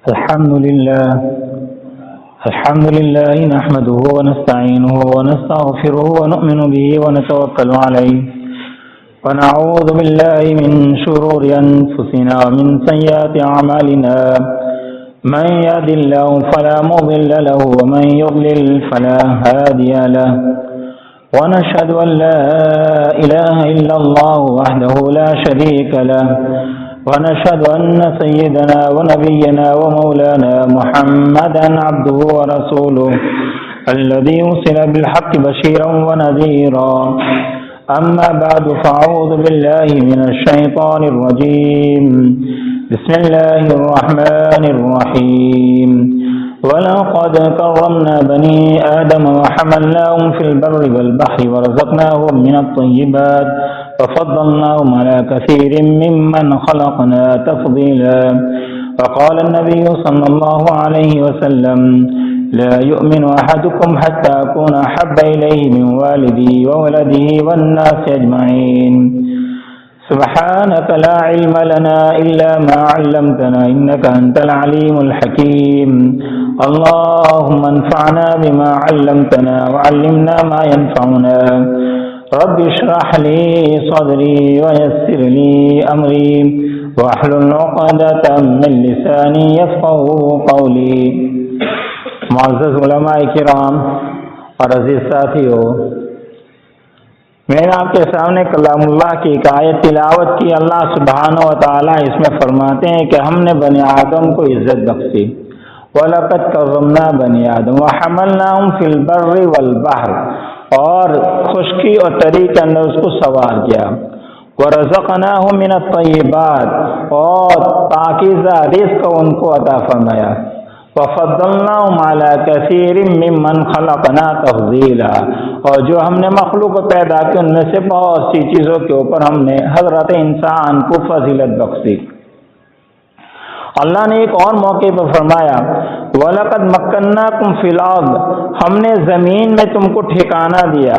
الحمد لله نحمده ونستعينه ونستغفره ونؤمن به ونتوكل عليه ونعوذ بالله من شرور أنفسنا ومن سيئات أعمالنا من يهد الله فلا مضل له ومن يضلل فلا هادي له ونشهد أن لا إله إلا الله وحده لا شريك له ونشهد أن سيدنا ونبينا ومولانا محمدا عبده ورسوله الذي أرسل بالحق بشيرا ونذيرا أما بعد فأعوذ بالله من الشيطان الرجيم بسم الله الرحمن الرحيم ولقد كرمنا بني آدم وحملناهم في البر والبحر ورزقناهم من الطيبات وفضلناهم على كثير ممن خلقنا تفضيلا وقال النبي صلى الله عليه وسلم لا يؤمن أحدكم حتى أكون أحب إليه من والده وولده والناس أجمعين سبحانك لا علم لنا إلا ما علمتنا إنك أنت العليم الحكيم اللهم انفعنا بما علمتنا وعلمنا ما ينفعنا رب اشرح لي صدري ويسر لي أمري واحلل عقدة من لساني يفقهوا قولي. معزز علماء کرام اور عزیز ساتھیو، میں نے آپ کے سامنے کلام اللہ کی ایک آیت تلاوت کی. اللہ سبحانہ و تعالیٰ اس میں فرماتے ہیں کہ ہم نے بنی آدم کو عزت بخشی. وَلَقَدْ كَرَّمْنَا بَنِي آدَمَ وَحَمَلْنَاهُمْ فِي الْبَرِّ وَالْبَحْرِ، اور خشکی اور تری کے اندر اس کو سوار کیا. وَرَزَقْنَاهُمْ مِنَ الطَّيِّبَاتِ، اور پاکیزہ رزق ان کو عطا فرمایا. وَفَضَّلْنَاهُمْ عَلَى كَثِيرٍ مِّمَّنْ خَلَقْنَا تَفْضِيلًا، اور جو ہم نے مخلوق پیدا کی ان میں سے بہت سی چیزوں کے اوپر ہم نے حضرت انسان کو فضیلت بخشی. اللہ نے ایک اور موقع پر فرمایا وَلَقَدْ مَكَّنَّاكُمْ فِي الْأَرْضِ، ہم نے زمین میں تم کو ٹھکانہ دیا.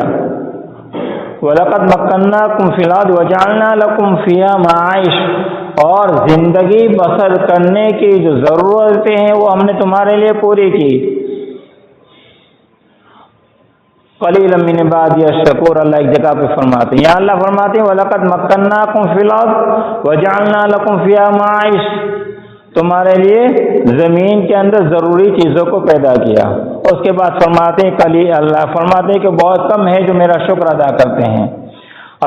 وَلَقَدْ مَكَّنَّاكُمْ فِي الْأَرْضِ وَجَعَلْنَا لَكُمْ فِيهَا مَعَائِشَ، اور زندگی بسر کرنے کی جو ضرورتیں ہیں وہ ہم نے تمہارے لیے پوری کی. قلیلا من عبادی الشکور، اللہ ایک جگہ پہ فرماتے ہیں. یہاں اللہ فرماتے ہیں وَلَقَدْ مَكَّنَّاكُمْ فِي الْأَرْضِ وَجَعَلْنَا لَكُمْ فِيهَا مَعَائِشَ، تمہارے لیے زمین کے اندر ضروری چیزوں کو پیدا کیا. اس کے بعد فرماتے ہیں اللہ فرماتے ہیں کہ بہت کم ہے جو میرا شکر ادا کرتے ہیں.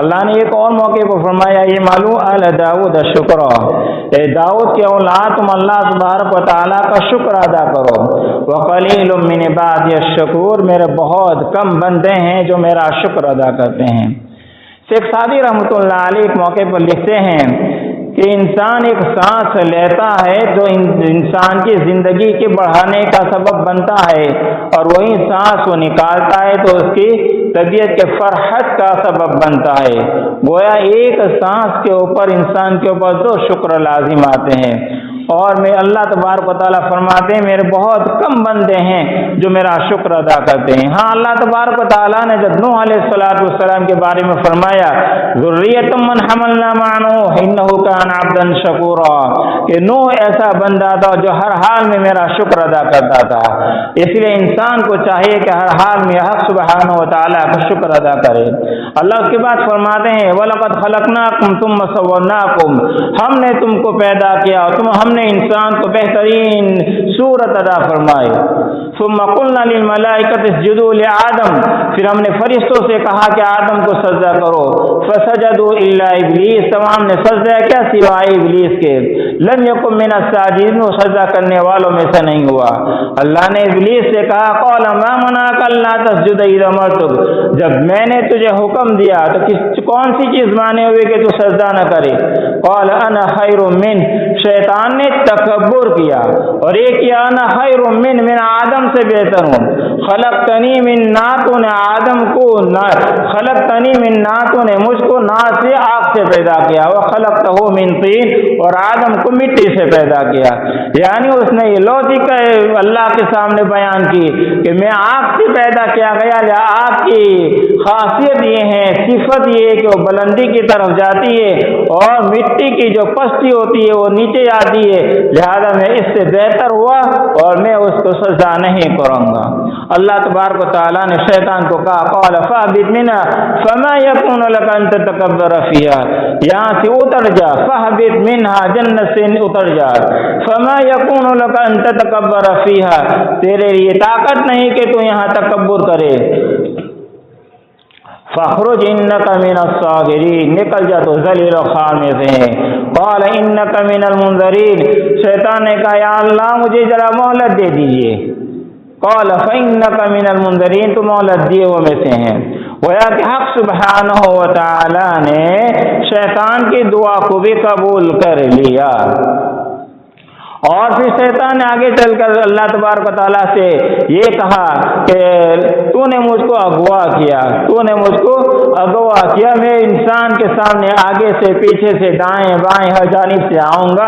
اللہ نے ایک اور موقع پر فرمایا یہ معلوم آل داؤد الشکر، اے داؤد کے اولاد تم اللہ تبارک و تعالیٰ کا شکر ادا کرو. وقلیل من عبادی الشکور، میرے بہت کم بندے ہیں جو میرا شکر ادا کرتے ہیں. شیخ سعدی رحمۃ اللہ علیہ ایک موقع پر لکھتے ہیں کہ انسان ایک سانس لیتا ہے جو انسان کی زندگی کے بڑھانے کا سبب بنتا ہے، اور وہی سانس وہ نکالتا ہے تو اس کی طبیعت کے فرحت کا سبب بنتا ہے. گویا ایک سانس کے اوپر انسان کے اوپر دو شکر لازم آتے ہیں. اور میں اللہ تبارک و تعالیٰ فرماتے ہیں میرے بہت کم بندے ہیں جو میرا شکر ادا کرتے ہیں. ہاں اللہ تبارک و تعالیٰ نے جب نوح علیہ السلام کے بارے میں فرمایا ذریۃ من حملنا مع نوح انہ کان عبدا شکورا، کہ نوح ایسا بندہ تھا جو ہر حال میں میرا شکر ادا کرتا تھا. اس لیے انسان کو چاہیے کہ ہر حال میں حق سبحانہ و تعالیٰ کا شکر ادا کرے. اللہ اس کے بعد فرماتے ہیں وَلَقَدْ خَلَقْنَاكُمْ ثُمَّ سَوَّرْنَاكُمْ، ہم نے تم کو پیدا کیا اور ہم نے انسان کو بہترین صورت ادا فرمائی. ثم قلنا للملائکۃ اسجدوا لآدم، پھر ہم نے فرشتوں سے کہا کہ آدم کو سجدہ کرو. فسجدوا الا ابلیس، تمام نے سجدہ کیا سوائے ابلیس کے. لم یکن من الساجدین، وہ سجدہ کرنے والوں میں سے نہیں ہوا. اللہ نے ابلیس سے کہا قال ما منعک الا تسجد اذا امرتک، جب میں نے تجھے حکم دیا تو کون سی چیز مانے ہوئے کہ تو سجدہ نہ کرے. قال انا خیر من، شیطان نے تکبر کیا اور ایک کیا انا خیر من آدم سے بہتر ہوں. خلقتنی من نار، تو نے آدم کو خلقتنی من نار، تو نے مجھ کو نار سے آگ سے پیدا کیا. وہ خلقتہ من طین، اور آدم کو مٹی سے پیدا کیا. یعنی اس نے یہ لوجک اللہ کے سامنے بیان کی کہ میں آگ سے پیدا کیا گیا، آگ کی خاصیت یہ ہے، صفت یہ ہے کہ وہ بلندی کی طرف جاتی ہے اور مٹی کی جو پستی ہوتی ہے وہ نیچے آتی لیے، لہذا میں اس سے بہتر ہوا اور میں اس کو سزا نہیں کروں گا۔ اللہ تبارک و تعالیٰ نے شیطان کو کہا قال فاهبط منها فما يكون لك ان تتكبر فيها، یہاں سے اتر جا، فاهبط منها جنت سے اتر جا، فما يكون لك ان تتكبر فيها، تیرے لیے طاقت نہیں کہ تو یہاں تکبر کرے، فاخرج انک من الصاغرین، نکل جا تو ذلیل و خوار میں سے ہے، قال انک من المنذرین، شیطان نے کہا یا اللہ مجھے ذرا مہلت دے دیجئے، قال فانک من المنذرین، تو مہلت دیے وہ میں سے ہیں۔ گویا کہ حق سبحانہ و تعالی نے شیطان کی دعا کو بھی قبول کر لیا، اور پھر شیطان نے آگے چل کر اللہ تبارک و تعالیٰ سے یہ کہا کہ تو نے مجھ کو اغوا کیا، تو نے مجھ کو اغوا کیا، میں انسان کے سامنے آگے سے پیچھے سے دائیں بائیں ہر جانب سے آؤں گا،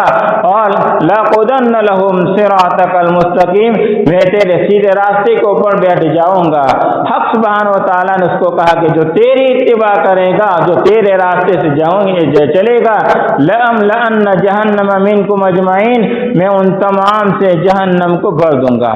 اور لَأَقْعُدَنَّ لَهُمْ صِرَاطَكَ الْمُسْتَقِيمَ، میں تیرے سیدھے راستے کے اوپر بیٹھ جاؤں گا۔ حق سبحانہ و تعالیٰ نے اس کو کہا کہ جو تیری اتباع کرے گا، جو تیرے راستے سے چلے گا، لَأَمْلَأَنَّ جَهَنَّمَ مِنْكُمْ أَجْمَعِينَ، میں ان تمام سے جہنم کو بھر دوں گا۔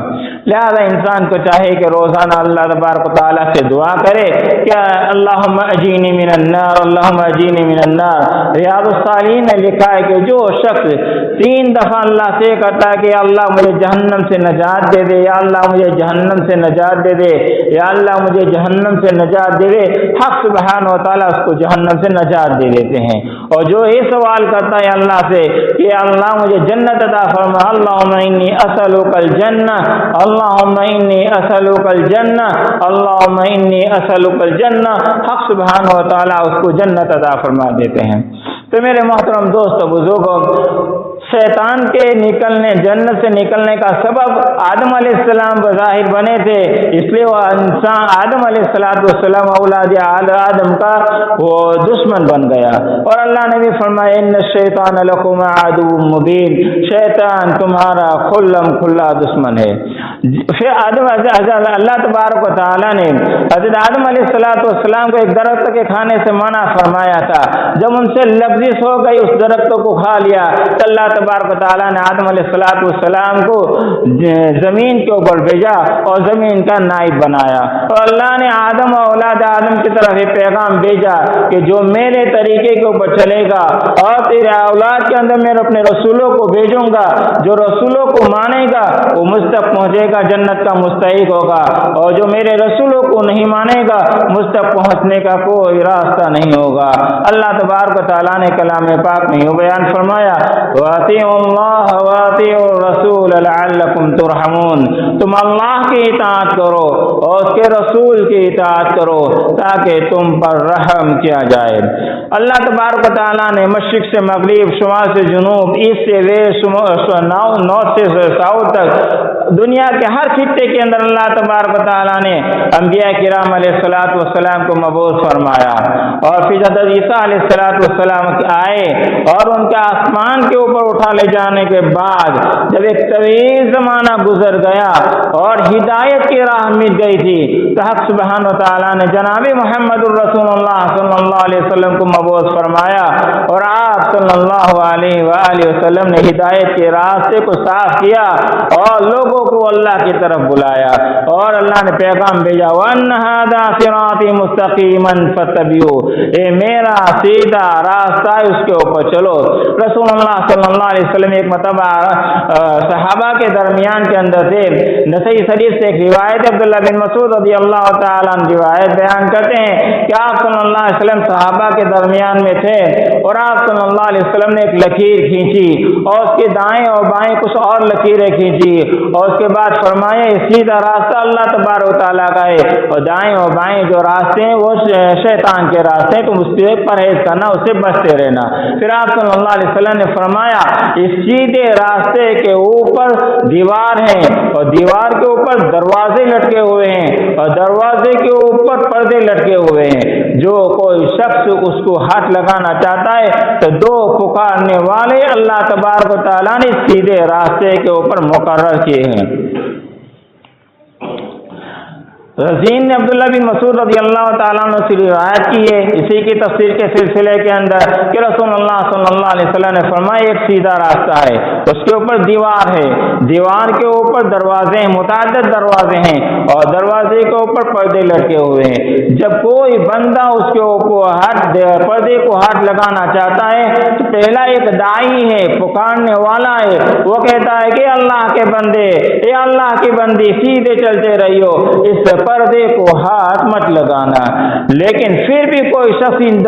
لہذا انسان کو چاہے کہ روزانہ اللہ تبارک و تعالیٰ سے دعا کرے کہ اللہم اجینی من النار، اللہم اجینی من النار۔ ریاض الصالحین نے لکھا ہے کہ جو شخص 3 دفعہ اللہ سے کہتا ہے کہ یا اللہ مجھے جہنم سے نجات دے دے، یا اللہ مجھے جہنم سے نجات دے دے، یا اللہ مجھے جہنم سے نجات دے دے، حق سبحانہ و تعالیٰ اس کو جہنم سے نجات دے دیتے ہیں۔ اور جو یہ سوال کرتا ہے اللہ سے کہ اللہ مجھے جنت عطا فرما، اللہم انی اسألک الجنہ، اللہم انی اسألک الجنہ، اللہم انی اسألک الجنہ، حق سبحانہ و تعالیٰ اس کو جنت عطا فرما دیتے ہیں۔ تو میرے محترم دوست بزرگوں، شیطان کے نکلنے، جنت سے نکلنے کا سبب آدم علیہ السلام بظاہر بنے تھے، اس لیے وہ انسان آدم علیہ السلام اولاد آدم کا وہ دشمن بن گیا، اور اللہ نے بھی فرمایا ان الشیطان لکم عدو مبین، شیطان تمہارا کھلم کھلا دشمن ہے۔ پھر اللہ تبارک و تعالیٰ نے حضرت آدم علیہ السلام کو ایک درخت کے کھانے سے منع فرمایا تھا، جب ان سے لفظ ہو گئی اس درخت کو کھا لیا تو اللہ تبارک و تعالیٰ نے آدم علیہ السلام کو زمین کے اوپر بھیجا اور زمین کا نائب بنایا، اور اللہ نے آدم اور اولاد آدم کی طرف ایک پیغام بھیجا کہ جو میرے طریقے کے اوپر چلے گا، اور تیرے اولاد کے اندر میں اپنے رسولوں کو بھیجوں گا، جو رسولوں کو مانے گا وہ مجھ تک پہنچے گا، جنت کا مستحق ہوگا، اور جو میرے رسولوں کو نہیں مانے گا مجھ تک پہنچنے کا کوئی راستہ نہیں ہوگا۔ اللہ تبارک و تعالیٰ نے کلام پاک میں یہ بیان فرمایا وَأَطِيعُوا اللَّهَ وَأَطِيعُوا الرَّسُولَ لَعَلَّكُمْ تُرْحَمُونَ، تم اللہ کی اطاعت کرو اور اس کے رسول کی اطاعت کرو تاکہ تم پر رحم کیا جائے۔ اللہ تبارک و تعالیٰ نے مشرق سے مغرب، شمال سے جنوب، ایسٹ سے ویسٹ، نارتھ سے ساؤتھ تک دنیا کے ہر خطے کے اندر اللہ تبارک و تعالیٰ نے انبیاء کرام علیہ السلام کو مبعوث فرمایا، اور پھر حضرت عیسیٰ علیہ السلام آئے اور ان کے آسمان کے اوپر اٹھا لے جانے کے بعد جب ایک طویل زمانہ گزر گیا اور ہدایت کی راہ مل گئی تھی تو حق سبحانہ و تعالیٰ نے جناب محمد الرسول اللہ صلی اللہ علیہ وسلم کو مبعوث فرمایا، اور آپ صلی اللہ علیہ وآلہ وسلم نے ہدایت کے راستے کو صاف کیا اور لوگوں کو اللہ کی طرف بلایا، اور اللہ نے پیغام بھیجا وَأَنَّ هَذَا صِرَاطِي مُسْتَقِيمًا فَاتَّبِعُوهُ، اے میرا سیدھا راستہ اس کے اوپر چلو۔ رسول اللہ صلی اللہ علیہ وسلم ایک مرتبہ صحابہ کے درمیان کے اندر تھے، نسائی شریف سے ایک روایت عبداللہ بن مسعود رضی اللہ تعالیٰ عنہ روایت بیان کرتے ہیں کہ آپ صلی اللہ علیہ وسلم صحابہ کے درمیان میں تھے، اور آپ صلی اللہ علیہ وسلم نے ایک لکیر کھینچی اور اس کے دائیں اور بائیں کچھ اور لکیریں کھینچی، اور اس کے بعد فرمایا سیدھا راستہ اللہ تبارک و تعالیٰ کا ہے، اور دائیں اور بائیں جو راستے ہیں وہ شیطان کے راستے ہیں، تم اس سے پرہیز کرنا، اس سے بچتے رہنا۔ پھر آپ صلی اللہ علیہ وسلم نے فرمایا اس سیدھے راستے کے اوپر دیوار ہے، اور دیوار کے اوپر دروازے لٹکے ہوئے ہیں، اور دروازے کے اوپر پردے لٹکے ہوئے ہیں، جو کوئی شخص اس کو ہاتھ لگانا چاہتا ہے تو 2 پکارنے والے اللہ تبارک و تعالیٰ نے سیدھے راستے کے اوپر مقرر کیے ہیں۔ رزین نے عبداللہ بن مسعود رضی اللہ تعالیٰ عنہ سے روایت کی ہے اسی کی تفسیر کے سلسلے کے اندر کہ رسول اللہ صلی اللہ علیہ وسلم نے فرمایا ایک سیدھا راستہ ہے، اس کے اوپر دیوار ہے، دیوار کے اوپر دروازے ہیں، متعدد دروازے ہیں، اور دروازے کے اوپر پردے لٹکے ہوئے ہیں۔ جب کوئی بندہ اس کے اوپر پردے کو ہاتھ لگانا چاہتا ہے تو پہلا ایک داعی ہے، پکارنے والا ہے، وہ کہتا ہے کہ اللہ کے بندے، اے اللہ کی بندی سیدھے چلتے رہیو، اس پردے کو ہاتھ مت لگانا۔ لیکن پھر بھی کوئی شخص ان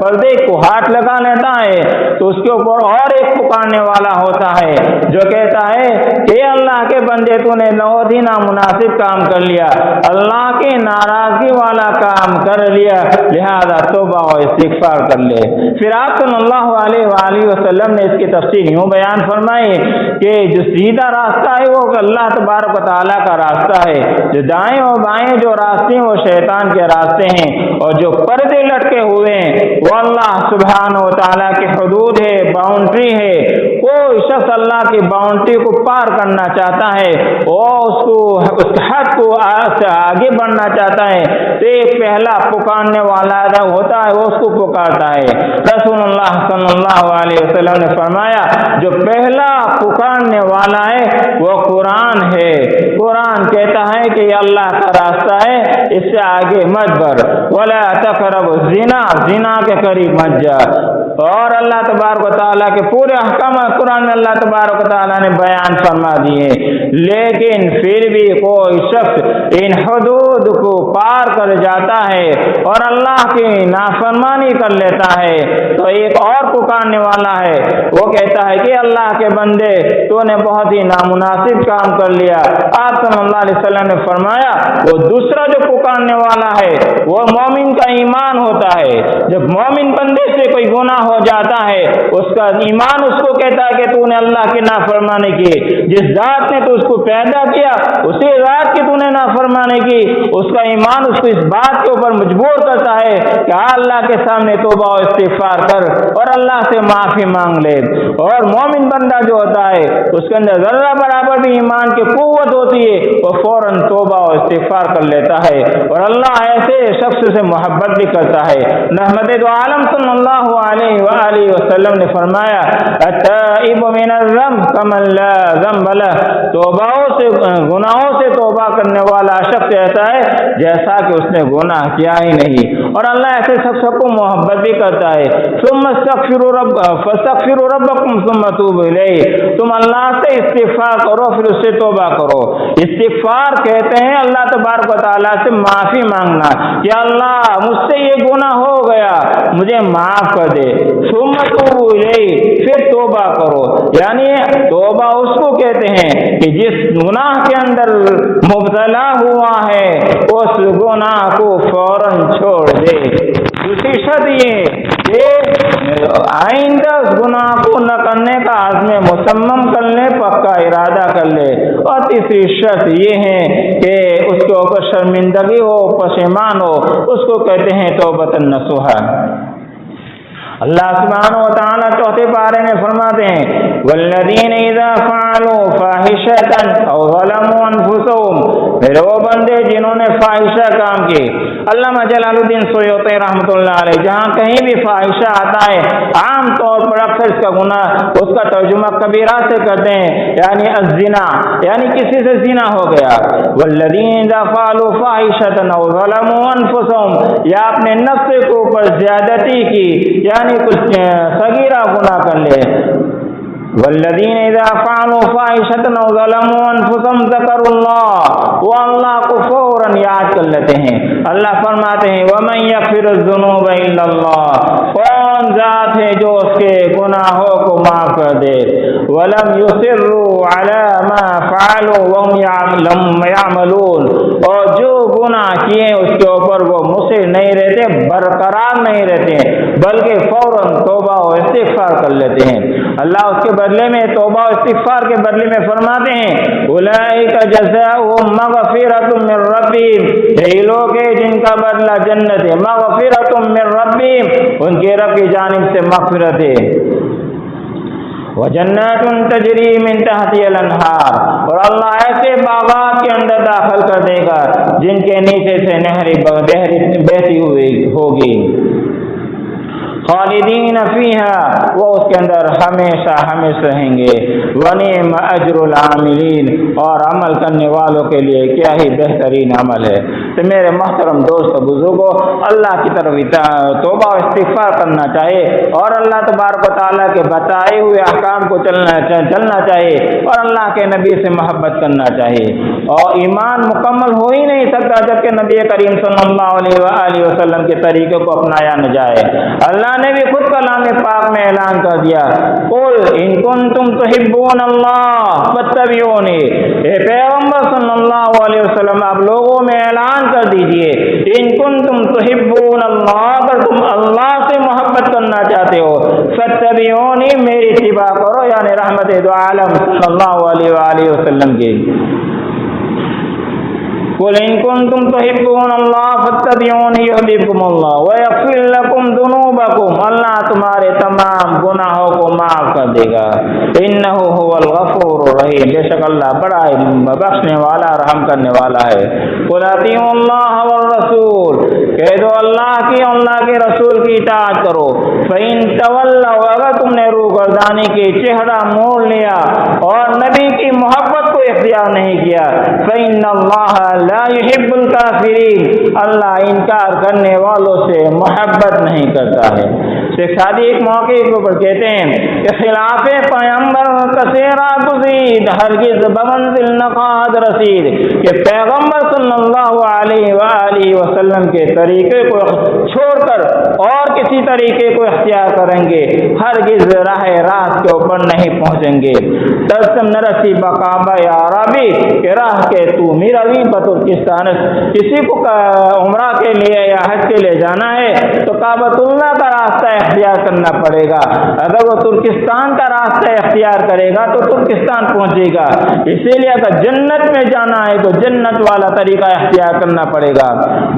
پردے کو ہاتھ لگا لیتا ہے تو اس کے اوپر اور ایک پکارنے والا ہوتا ہے جو کہتا ہے کہ اللہ کے بندے تو نے بہت ہی نامناسب کام کر لیا، اللہ کی ناراضگی والا کام کر لیا، لہذا توبہ و استغفار کر لے۔ پھر آپ صلی اللہ علیہ وآلہ وسلم نے اس کی تفسیر یوں بیان فرمائی کہ جو سیدھا راستہ ہے وہ اللہ تبارک و تعالیٰ کا راستہ ہے، جو دائیں اور بائیں جو راستے ہیں وہ شیطان کے راستے ہیں، اور جو پردے لٹکے ہوئے ہیں وہ اللہ سبحانہ و تعالیٰ کی حدود ہے، باؤنڈری ہے۔ کوئی شخص اللہ کی باؤنڈری کو پار کرنا چاہتا ہے اور اس حد کو سے آگے بڑھنا چاہتا ہے تو ایک پہلا پکارنے والا ہوتا ہے، وہ اس کو پکارتا ہے۔ رسول اللہ صلی اللہ علیہ وسلم نے فرمایا جو پہلا پکارنے والا ہے وہ قرآن ہے۔ قرآن کہتا ہے کہ یہ اللہ کا راستہ ہے، اس سے آگے مت بڑھ، ولا تقربوا الزنا، زنا کے قریب مت جا۔ اور اللہ تبارک و تعالیٰ کے پورے احکامات قرآن میں اللہ تبارک و تعالیٰ نے بیان فرما دیے، لیکن پھر بھی کوئی شخص ان حدود کو پار کر جاتا ہے اور اللہ کی نافرمانی کر لیتا ہے تو ایک اور پکارنے والا ہے، وہ کہتا ہے کہ اللہ کے بندے تو نے بہت ہی نامناسب کام کر لیا۔ آپ صلی اللہ علیہ وسلم نے فرمایا وہ دوسرا جو پکارنے والا ہے وہ مومن کا ایمان ہوتا ہے۔ جب مومن بندے سے کوئی گناہ ہو جاتا ہے اس کا ایمان اس کو کہتا ہے کہ تو نے اللہ کی نافرمانی کی، جس ذات نے تو اس کو پیدا کیا اسی ذات کی تو نے نافرمانی کی، اس کا ایمان اس کو اس بات کے اوپر مجبور کرتا ہے کہ اللہ کے سامنے توبہ و استغفار کر اور اللہ سے معافی مانگ لے۔ اور مومن بندہ جو ہوتا ہے اس کے اندر ذرہ برابر بھی ایمان کی قوت ہوتی ہے، وہ فوراً توبہ و استغفار کر لیتا ہے اور اللہ ایسے شخص سے محبت بھی کرتا ہے۔ رحمت دو عالم صلی اللہ علیہ وآلہ وسلم نے فرمایا التائب من الذنب کمن لا ذنب له، گناہوں سے توبہ کرنے والا شخص ایسا ہے جیسا کہ اس نے گناہ کیا ہی نہیں، اور اللہ ایسے شخص کو محبت بھی کرتا ہے۔ ثم فاستغفروا ربکم ثم توبوا الیہ، تم اللہ سے استغفار کرو پھر اس سے توبہ کرو۔ استغفار کہتے ہیں اللہ تبارک و تعالیٰ سے معافی مانگنا کہ اللہ مجھ سے یہ گناہ ہو گیا مجھے معاف کر دے، ثم توبوا الیہ، پھر توبہ کرو۔ یعنی توبہ اس کو کہتے ہیں کہ جس گناہ کے اندر مبتلا ہوا ہے اس گناہ کو فوراً چھوڑ دے۔ دوسری شرط یہ کہ آئندہ اس گناہ کو نہ کرنے کا عزم مصمم کر لے، پکا ارادہ کر لے۔ اور تیسری شرط یہ ہے کہ اس کے اوپر شرمندگی ہو، پشیمان ہو، اس کو کہتے ہیں توبۃ نصوحہ۔ اللہ سبحانہ و تعالیٰ چوتھے پارے میں فرماتے ہیں والذین اذا فعلوا فاحشة او ظلموا انفسهم، میرے وہ بندے جنہوں نے فاحشہ کام کی۔ علامہ جلال الدین سیوطی رحمۃ اللہ علیہ جہاں کہیں بھی فاحشہ آتا ہے عام طور پر اکثر اس کا گناہ اس کا ترجمہ کبیرہ سے کرتے ہیں، یعنی الزنا، یعنی کسی سے زنا ہو گیا۔ والذین اذا فعلوا فاحشة او ظلموا انفسهم، یا اپنے نفس کے اوپر زیادتی کی یعنی کچھ صغیرہ گناہ کر لے۔ والذین اذا فعلوا فاحشة او ظلموا انفسهم ذکروا اللہ، وہ اللہ کو فوراً یاد کر لیتے ہیں۔ اللہ فرماتے ہیں ومن یغفر الذنوب الا اللہ، کون ذات ہے جو اس کے گناہوں کو معاف کر دے۔ ولم یصروا علی ما فعلوا وهم یعملون، اور جو گناہ کیے اس کے اوپر وہ مصر نہیں رہتے، برقرار نہیں رہتے، بلکہ فوراً توبہ و استغفار کر لیتے ہیں۔ اللہ اس کے بدلے میں توبہ و استغفار کے بدلے میں فرماتے ہیں اولئک جزاؤہم مغفرۃ من ربہم، یہی لوگ ہیں جن کا بدلہ جنت ہے، مغفرۃ من ربہم، ان کے رب کی جانب سے مغفرت ہے، وجنات تجری من تحتها الانہار، اور اللہ ایسے باغات کے اندر داخل کر دے گا جن کے نیچے سے نہریں بہتی ہوئی ہوگی، خالدین فیہا، وہ اس کے اندر ہمیشہ ہمیشہ رہیں گے، ونعم اجر العاملین، اور عمل کرنے والوں کے لیے کیا ہی بہترین عمل ہے۔ تو میرے محترم دوست بزرگوں، اللہ کی طرف توبہ و استغفار کرنا چاہیے، اور اللہ تبارک و تعالیٰ کے بتائے ہوئے احکام کو چلنا چاہیے، اور اللہ کے نبی سے محبت کرنا چاہیے۔ اور ایمان مکمل ہو ہی نہیں سکتا جب کہ نبی کریم صلی اللہ علیہ وآلہ وسلم کے طریقے کو اپنایا نہ جائے۔ اللہ نے بھی خود کلام پاک میں اعلان کر دیا، قل ان کنتم تحبون اللہ فاتبعونی، اے پیغمبر صلی اللہ علیہ وسلم آپ لوگوں میں اعلان کر دیجئے، ان کنتم تحبون اللہ، اگر تم اللہ سے محبت کرنا چاہتے ہو، فاتبعونی، میری اتباع کرو، یعنی رحمت دو عالم صلی اللہ علیہ وآلہ وسلم کی۔ قل ان کنتم تحبون اللہ فاتبعونی یحببکم اللہ ویغفر لکم ذنوبکم، اللہ تمہارے تمام گناہوں کو معاف کر دے گا، انہ هو الغفور الرحیم، بے شک اللہ بڑا بخشنے والا رحم کرنے والا ہے۔ قل اطیعوا اللہ والرسول، کہہ دو اللہ کی اور اللہ کے رسول کی اطاعت کرو، فإن تولوا، اگر تم نے روگردانی کی، چہرہ موڑ لیا اور نبی کی محبت کو اختیار نہیں کیا، فإن اللہ لا يحب الکافرین، اللہ انکار کرنے والوں سے محبت نہیں کرتا ہے۔ شیخ سعدی ایک موقع کے اوپر کہتے ہیں کہ خلاف پیغمبر کثیرہ تزید ہرگز بمنزل نقاد رسید، کہ پیغمبر صلی اللہ علیہ وآلہ وسلم کے طریقے کو چھوڑ کر اور کسی طریقے کو اختیار کریں گے ہرگز راہ راست کے اوپر نہیں پہنچیں گے۔ ترسم نرسی بقابہ یا عربی، کہ راہ کے تو میروی بترکستان، کسی کو عمرہ کے لیے یا حج کے لیے جانا ہے تو کعبۃ اللہ کا راستہ اختیار کرنا پڑے گا، اگر وہ ترکستان کا راستہ اختیار کرے گا تو ترکستان پہنچے گا، اسی لیے اگر جنت میں جانا ہے تو جنت والا طریقہ اختیار کرنا پڑے گا۔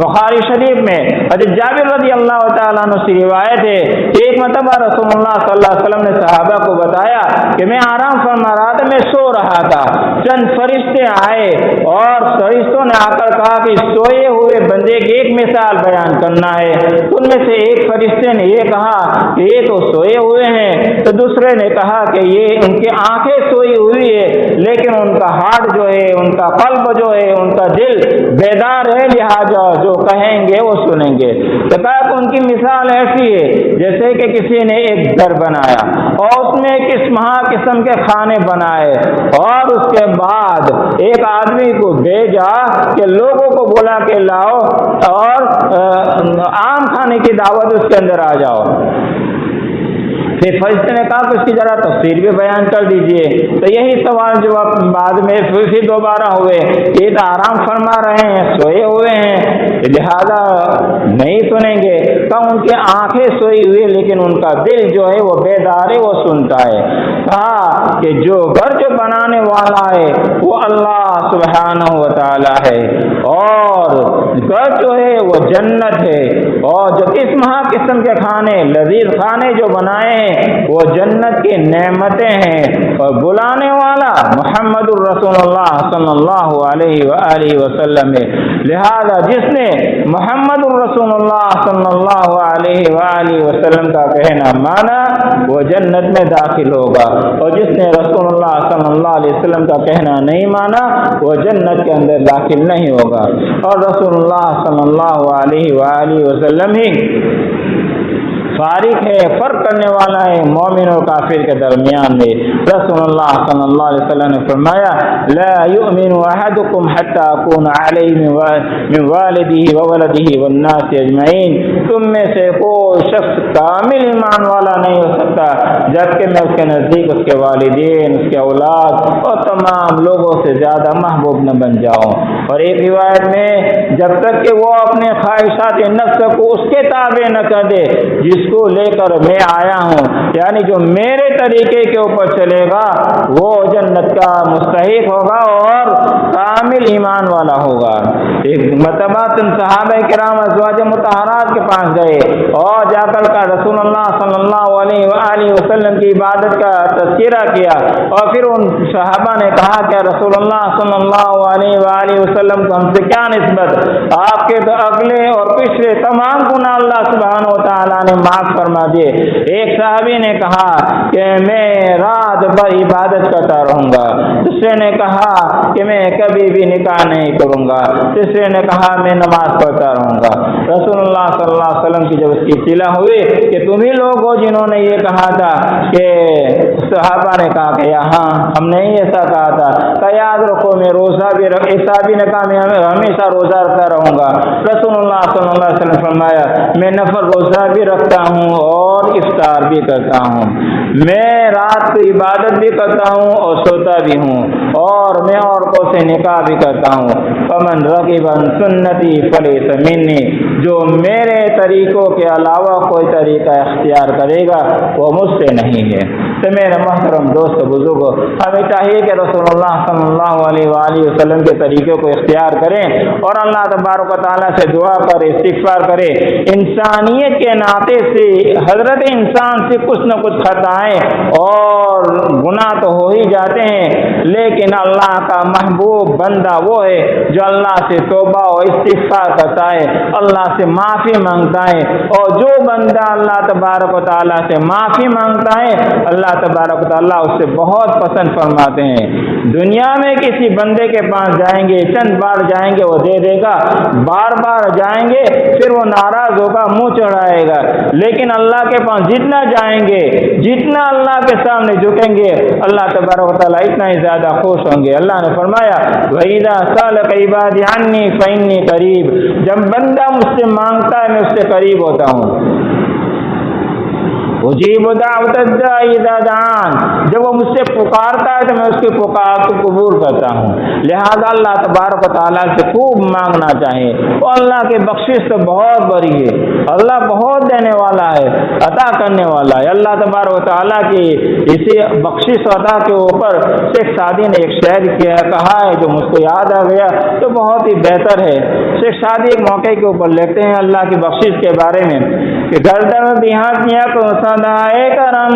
بخاری شریف میں حضرت جابر رضی اللہ تعالیٰ عنہ سے روایت ہے کہ ایک مرتبہ رسول اللہ صلی اللہ علیہ وسلم نے صحابہ کو بتایا کہ میں آرام فرما رہا تھا، میں سو رہا تھا، چند فرشتے آئے اور فرشتوں نے آ کر کہا کہ سوئے ہوئے بندے کی ایک مثال بیان کرنا ہے، تو ان میں سے ایک فرشتے نے یہ کہا کہ یہ تو سوئے ہوئے ہیں، تو دوسرے نے کہا کہ یہ ان کی آنکھیں سوئی ہوئی ہے لیکن ان کا ہارٹ جو ہے، ان کا قلب جو ہے، ان کا دل بیدار ہے، لہٰذا جو کہیں گے وہ سنیں گے۔ تو کہا کہ ان کی مثال ایسی ہے جیسے کہ کسی نے ایک گھر بنایا اور اس میں قسم کے کھانے بنائے، اور اس کے بعد ایک آدمی کو بھیجا کہ لوگوں کو بلا کے لاؤ اور آم کھانے کی دعوت اس کے اندر آ جاؤ۔ پھر فرشتے نے کہا کہ اس کی ذرا تفسیر بھی بیان کر دیجئے، تو یہی سوال جواب بعد میں پھر دوبارہ ہوئے، یہ تو آرام فرما رہے ہیں، سوئے ہوئے ہیں، لہذا نہیں سنیں گے، تو ان کی آنکھیں سوئی ہوئی لیکن ان کا دل جو ہے وہ بیدار ہے، وہ سنتا ہے۔ کہا کہ جو گھر جو بنانے والا ہے وہ اللہ سبحانہ و تعالی ہے، اور گھر جو ہے وہ جنت ہے، اور جو قسم کے کھانے، لذیذ کھانے جو بنائے ہیں وہ جنت کی نعمتیں ہیں، اور بلانے والا محمد الرسول اللہ صلی اللہ علیہ وآلہ وسلم ہے، لہذا جس نے محمد الرسول اللہ صلی اللہ علیہ وآلہ وسلم کا کہنا مانا وہ جنت میں داخل ہوگا، اور جس نے رسول اللہ صلی اللہ علیہ وسلم کا کہنا نہیں مانا وہ جنت کے اندر داخل نہیں ہوگا۔ اور رسول اللہ صلی اللہ علیہ وآلہ وسلم ہی فارق ہے، فرق کرنے والا ہے مومن اور کافر کے درمیان میں۔ رسول اللہ صلی اللہ علیہ وسلم نے فرمایا لا یؤمن احدکم حتی اکون علیہ من والدہ وولدہ والناس اجمعین، تم میں سے کوئی شخص کامل ایمان والا نہیں ہو سکتا جبکہ میں اس کے نزدیک اس کے والدین، اس کے اولاد اور تمام لوگوں سے زیادہ محبوب نہ بن جاؤں۔ اور ایک روایت میں جب تک کہ وہ اپنے خواہشات نفس کو اس کے تابع نہ کر دے جس کو لے کر میں آیا ہوں، یعنی جو میرے طریقے کے اوپر چلے گا وہ جنت کا مستحق ہوگا اور کامل ایمان والا ہوگا۔ ایک مرتبہ صحابہ کرام ازواج مطہرات کے پاس گئے اور جا کر رسول اللہ صلی اللہ علیہ وآلہ وسلم کی عبادت کا تذکرہ کیا، اور پھر ان صحابہ نے کہا کہ رسول اللہ صلی اللہ علیہ وآلہ وسلم کو ہم سے کیا نسبت، آپ کے تو اگلے اور پچھلے تمام گناہ اللہ سبحانہ و تعالیٰ نے معاف فرما دیے۔ ایک صحابی نے کہا کہ میں رات بھر عبادت کرتا رہوں گا، دوسرے نے کہا کہ میں کبھی بھی نکاح نہیں کروں گا، تیسرے نے کہا میں نماز پڑھتا رہوں گا۔ رسول اللہ صلی اللہ علیہ وسلم کی جب اس کی اطلاع ہوئی کہ تم ہی لوگ ہو جنہوں نے یہ کہا تھا، کہ صحابہ نے کہا کہ ہاں ہم نے ایسا کہا تھا، کہ یاد رکھو میں روزہ بھی صحابی نے کہا میں ہمیشہ روزہ رکھتا رہوں گا۔ رسول اللہ صلی اللہ علیہ وسلم فرمایا میں نفل روزہ بھی رکھتا ہوں اور افطار بھی کرتا ہوں، میں رات کو عبادت بھی کرتا ہوں اور سوتا بھی ہوں، اور میں عورتوں سے نکاح بھی کرتا ہوں۔ فمن رغب عن سنتی فلیس منی، جو میرے طریقوں کے علاوہ کوئی طریقہ اختیار کرے گا وہ مجھ سے نہیں ہے۔ تو میرے محترم دوست بزرگوں، ہمیں چاہیے کہ رسول اللہ صلی اللہ علیہ وآلہ وسلم کے طریقوں کو اختیار کریں اور اللہ تبارک و تعالیٰ سے دعا کرے، استغفار کرے۔ انسانیت کے ناطے سے حضرت انسان سے کچھ نہ کچھ خطائیں اور گناہ تو ہو ہی جاتے ہیں، لیکن اللہ کا محبوب بندہ وہ ہے جو اللہ سے توبہ و استغفار کرتا ہے، اللہ سے معافی مانگتا ہے، اور جو بندہ اللہ تبارک و تعالیٰ سے معافی مانگتا ہے اللہ تبارک و تعالیٰ اس سے بہت پسند فرماتے ہیں۔ دنیا میں کسی بندے کے پاس جائیں گے، چند بار جائیں گے وہ دے دے گا، بار بار جائیں گے پھر وہ ناراض ہوگا، منہ چڑھائے گا، لیکن اللہ کے پاس جتنا جائیں گے، جتنا اللہ کے سامنے جھکیں گے، اللہ تبارک و تعالیٰ اتنا ہی زیادہ خوش ہوں گے۔ اللہ نے فرمایا وَإِذَا سَأَلَكَ عِبَادِي عَنِّي فَإِنِّي قَرِيبٌ، جب بندہ مجھ سے مانگتا ہے میں اس سے قریب ہوتا ہوں۔ اجیب دعوت الداعی اذا دعان، جب وہ مجھ سے پکارتا ہے تو میں اس کی پکار کو قبول کرتا ہوں۔ لہذا اللہ تبارک و تعالیٰ سے خوب مانگنا چاہیے، اور اللہ کی بخشش تو بہت بڑی ہے، اللہ بہت دینے والا ہے، عطا کرنے والا ہے۔ اللہ تبارک و تعالیٰ کی اسی بخشش عطا کے اوپر شیخ سعدی نے ایک شعر کہا ہے جو مجھ کو یاد آ گیا تو بہت ہی بہتر ہے۔ شیخ سعدی ایک موقع کے اوپر لکھتے ہیں اللہ کی بخشش کے بارے میں کہ گردن دیہاتیاں کو صدائے کرم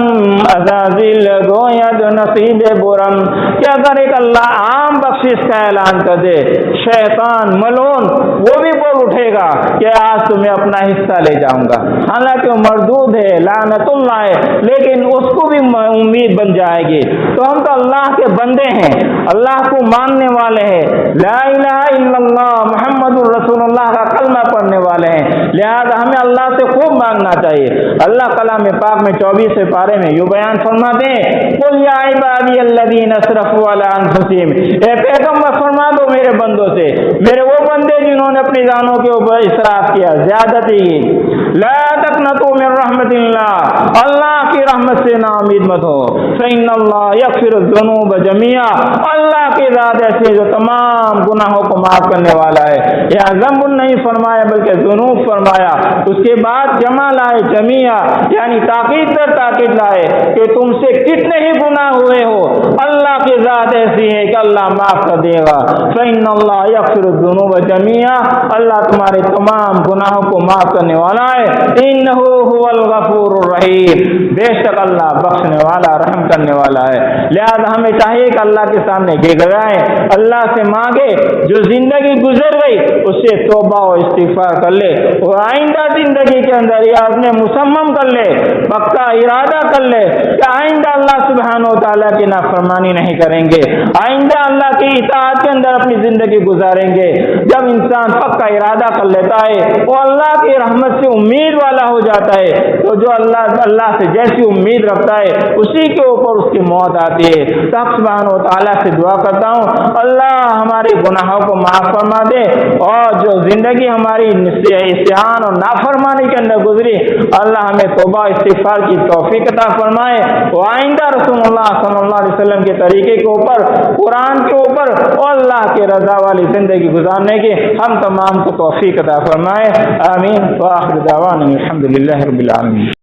عزازل گویا جو نصیب برم، کہ اگر ایک اللہ عام بخشش کا اعلان کر دے شیطان ملعون وہ بھی بول اٹھے گا کہ آج تمہیں اپنا حصہ لے جاؤں گا، حالانکہ وہ مردود ہے لعنت اللہ ہے، لیکن اس کو بھی امید بن جائے گی۔ تو ہم تو اللہ کے بندے ہیں، اللہ کو ماننے والے ہیں، لا الہ الا اللہ محمد الرسول اللہ کا کلمہ پڑھنے والے ہیں، لہذا ہمیں اللہ سے خوب مانگنا چاہیے۔ اللہ کلام پاک میں 24 پارے میں یہ بیان فرماتے ہیں قل یا عبادی الذین اسرفوا علی انفسہم، اے پیغمبر فرما دو میرے بندوں سے، میرے وہ بندے جنہوں نے اپنی جانوں کے اوپر اسراف کیا، زیادتی کی، لا تقنطوا من رحمت اللہ، اللہ کی رحمت سے نا امید مت ہو، فإن اللہ یغفر الذنوب جميعا، اللہ کی ذات ایسی جو تمام گناہوں کو معاف کرنے والا ہے۔ یہاں ذنب نہیں فرمایا بلکہ ذنوب فرمایا، اس کے بعد جمع لائے جميعا، یعنی تاکید پر تاکید لائے کہ تم سے کتنے ہی گناہ ہوئے ہو اللہ کی ذات ایسی ہے کہ اللہ معاف کر دے گا۔ فإن اللہ یغفر الذنوب جميعا، اللہ تمہارے تمام گناہوں کو معاف کرنے والا ہے۔ انہ هو الغفور الرحیم، بے شک اللہ بخشنے والا رحم کرنے والا ہے۔ لہذا ہمیں چاہیے کہ اللہ کے سامنے گڑگڑائیں، اللہ سے مانگے، جو زندگی گزر گئی اس سے توبہ و استغفار کر لے، اور آئندہ زندگی کے اندر یہ عزم مصمم کر لے، پکا ارادہ کر لے کہ آئندہ اللہ سبحانہ و تعالیٰ کی نافرمانی نہیں کریں گے، آئندہ اللہ کی اطاعت کے اندر اپنی زندگی گزاریں گے۔ جب انسان پکا ارادہ کر لیتا ہے وہ اللہ کی رحمت سے امید والا ہو جاتا ہے، تو جو اللہ سے جیسی امید رکھتا ہے اسی کے اوپر اس کی موت آتی ہے۔ تو سبحانہ و تعالیٰ سے دعا کرتا ہوں اللہ ہمارے گناہوں کو معاف فرما دے، اور جو زندگی ہماری عصیان اور نافرمانی کے اندر گزری اللہ ہمیں توبہ استغفار کی توفیق عطا فرمائے، اور آئندہ رسول اللہ صلی اللہ علیہ وسلم کے طریقے کے اوپر، قرآن کے اوپر اور اللہ کے رضا والی زندگی گزارنے کی ہم تمام کو توفیق عطا فرمائے۔ آمین۔ وآخر دعوانا الحمدللہ رب العالمین۔